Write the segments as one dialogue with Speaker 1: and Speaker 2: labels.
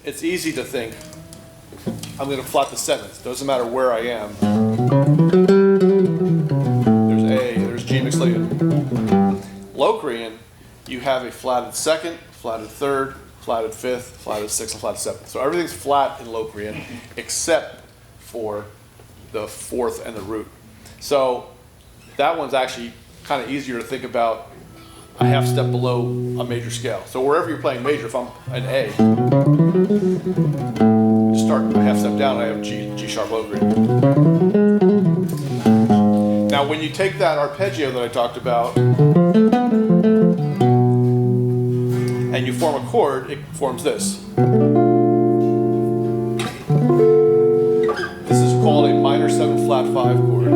Speaker 1: it's easy to think, I'm going to flat the seventh. Doesn't matter where I am. There's A, there's G mixed later. Locrian, you have a flatted second, flatted third, flatted fifth, flatted sixth, and flatted seventh. So everything's flat in Locrian except for the fourth and the root. So that one's actually kind of easier to think about a half step below a major scale. So wherever you're playing major, if I'm an A, just start a half step down, I have G sharp Locrian. Now when you take that arpeggio that I talked about and you form a chord, it forms this. This is called a minor 7 flat 5 chord.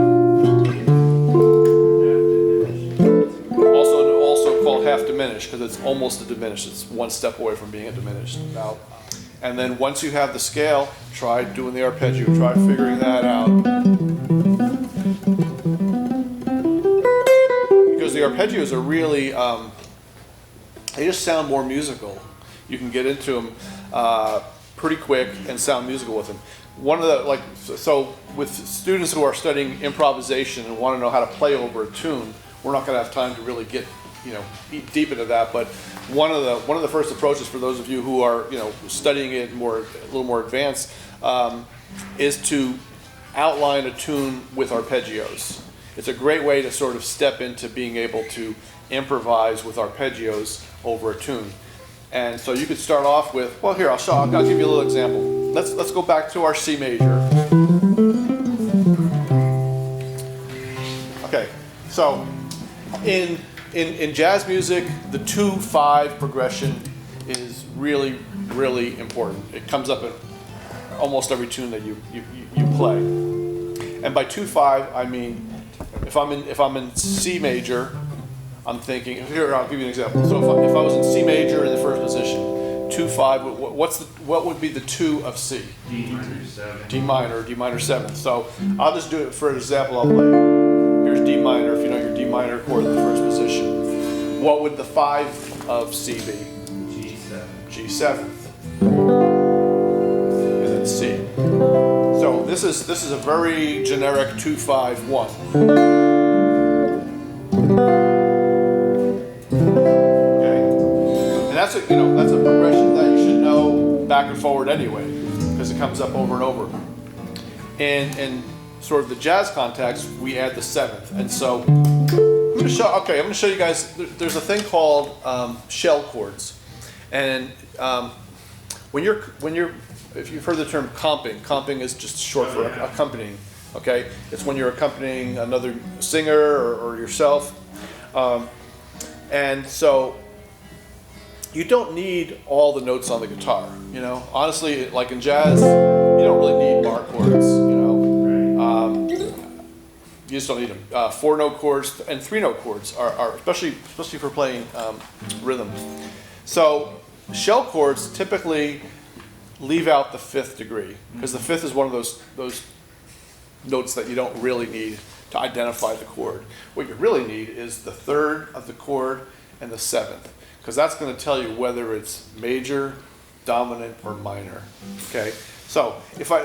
Speaker 1: Also called half diminished because it's almost a diminished. It's one step away from being a diminished. Now, and then once you have the scale, try doing the arpeggio. Try figuring that out. Because the arpeggios are really, they just sound more musical. You can get into them pretty quick and sound musical with them. One of the, so with students who are studying improvisation and want to know how to play over a tune, we're not going to have time to really get, deep into that. But one of the first approaches for those of you who are, studying it a little more advanced, is to outline a tune with arpeggios. It's a great way to sort of step into being able to improvise with arpeggios over a tune. And so you could start off with, well, here, I'll give you a little example. Let's go back to our C major. Okay, so in jazz music, the 2-5 progression is really, really important. It comes up in almost every tune that you play. And by 2-5, I mean if I'm in C major, I'm thinking, here, I'll give you an example. So if I was in C major in the first position, 2-5, what would be the 2 of C?
Speaker 2: D minor 7.
Speaker 1: D minor, D minor 7. So I'll just do it for example. I'll play. Here's D minor, if you know your D minor chord in the first position. What would the 5 of C be?
Speaker 2: G7.
Speaker 1: G7. And then C. So this is a very generic 2-5-1. That's a progression that you should know back and forward anyway, because it comes up over and over. And in sort of the jazz context, we add the 7th. And so I'm going to show you guys. There's a thing called shell chords, and if you've heard the term comping is just short for accompanying. Okay, it's when you're accompanying another singer or yourself, and so. You don't need all the notes on the guitar, Honestly, like in jazz, you don't really need bar chords, You just don't need them. 4-note chords and 3-note chords are especially for playing rhythm. So shell chords typically leave out the 5th degree because the 5th is one of those notes that you don't really need to identify the chord. What you really need is the 3rd of the chord and the 7th. Because that's going to tell you whether it's major, dominant, or minor. Okay, so if so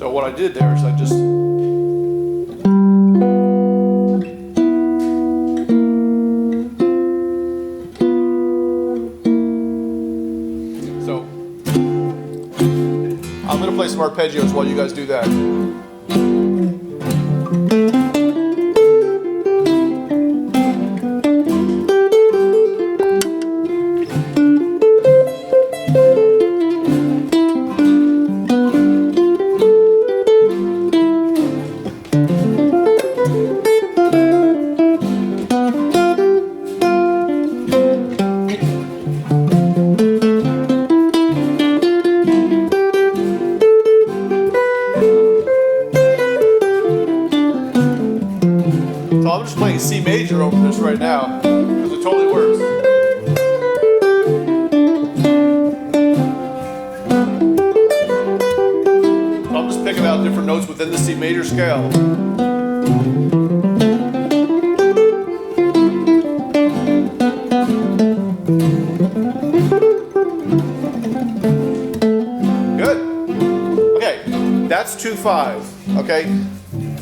Speaker 1: what I did there is I just I'm going to play some arpeggios while you guys do that. I'm just playing C major over this right now because it totally works. So I'm just picking out different notes within the C major scale. That's 2/5. Okay,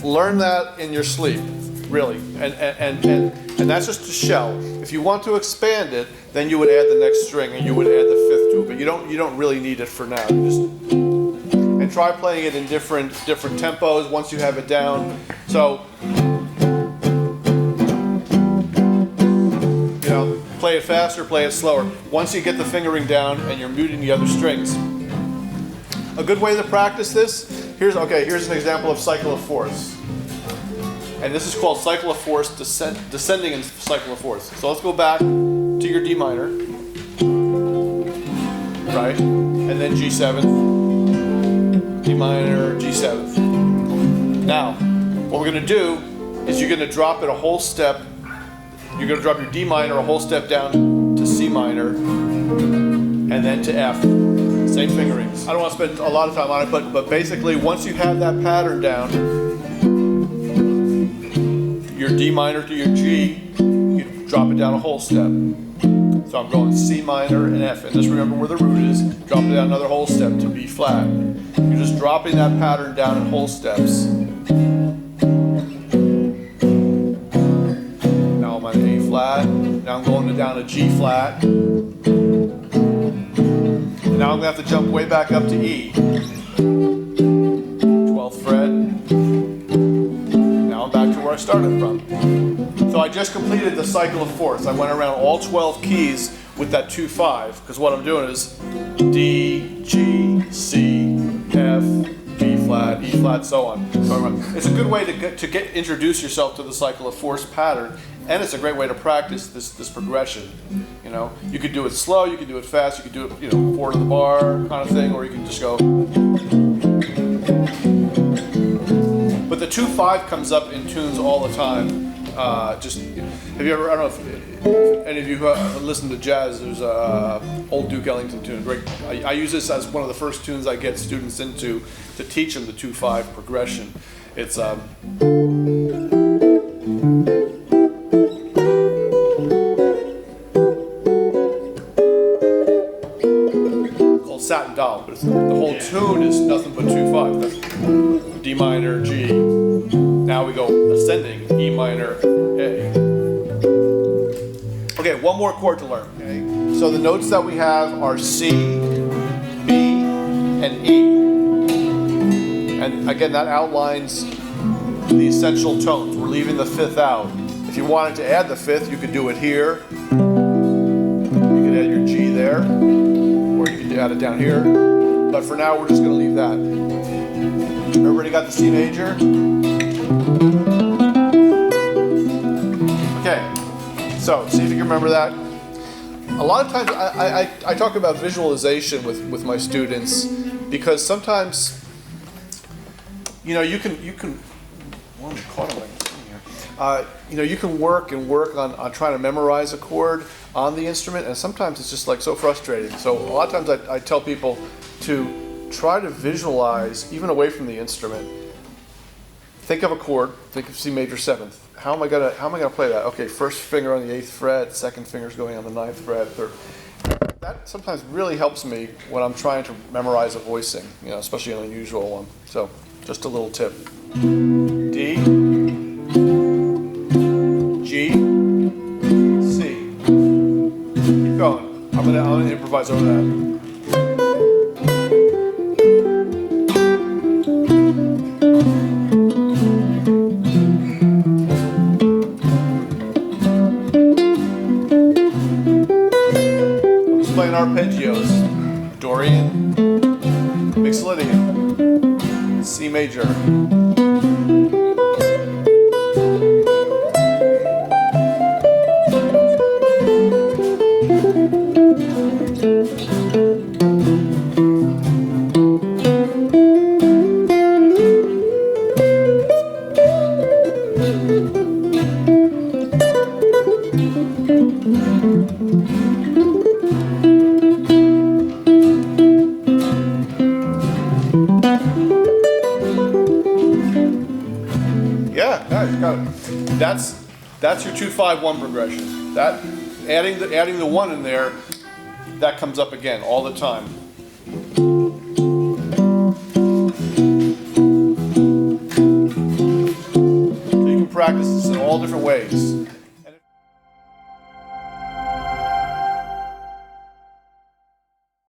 Speaker 1: learn that in your sleep, really, and that's just a shell. If you want to expand it, then you would add the next string and you would add the fifth to it. But you don't really need it for now. And try playing it in different tempos once you have it down. So, you know, play it faster, play it slower. Once you get the fingering down and you're muting the other strings. A good way to practice this, here's an example of cycle of fourths. And this is called cycle of fourths, descending in cycle of fourths. So let's go back to your D minor, right? And then G7, D minor, G7. Now, what we're going to do is you're going to drop it a whole step. You're going to drop your D minor a whole step down to C minor, and then to F. Same fingerings. I don't want to spend a lot of time on it, but basically once you have that pattern down, your D minor to your G, you drop it down a whole step. So I'm going C minor and F, and just remember where the root is, drop it down another whole step to B flat. You're just dropping that pattern down in whole steps. Now I'm on A flat, now I'm going down to G flat. And now I'm going to have to jump way back up to E. 12th fret. Now I'm back to where I started from. So I just completed the cycle of fourths. I went around all 12 keys with that 2/5, because what I'm doing is D, G, C, F, B flat, E flat, so on. It's a good way to introduce yourself to the cycle of fourths pattern, and it's a great way to practice this progression. You know, you could do it slow, you could do it fast, you could do it, you know, 4 to the bar kind of thing, or you can just go. But the 2/5 comes up in tunes all the time. Have you ever? I don't know if any of you listen to jazz. There's a old Duke Ellington tune. Great. I use this as one of the first tunes I get students into to teach them the 2/5 progression. It's called Satin Doll, but the whole tune is nothing but 2/5. That's D minor, G. Now we go ascending, E minor, A. Okay, one more chord to learn. Okay, so the notes that we have are C, B, and E. And again, that outlines the essential tones. We're leaving the fifth out. If you wanted to add the fifth, you could do it here. You could add your G there, or you could add it down here. But for now, we're just going to leave that. Everybody got the C major? Okay, so see if you can remember that. A lot of times I talk about visualization with my students, because sometimes, you know, you can well, I'm caught on my thing here. You know, you can work on trying to memorize a chord on the instrument, and sometimes it's just like so frustrating. So a lot of times I tell people to try to visualize, even away from the instrument. Think of a chord. Think of C major 7th. How am I gonna play that? Okay, first finger on the 8th fret, second finger's going on the 9th fret, third. That sometimes really helps me when I'm trying to memorize a voicing, you know, especially an unusual one. So, just a little tip. D, G, C. Keep going. I'm gonna improvise over that. Arpeggios, Dorian, Mixolydian, C major. That's your 2-5-1 progression. That adding the 1 in there, that comes up again all the time. ways.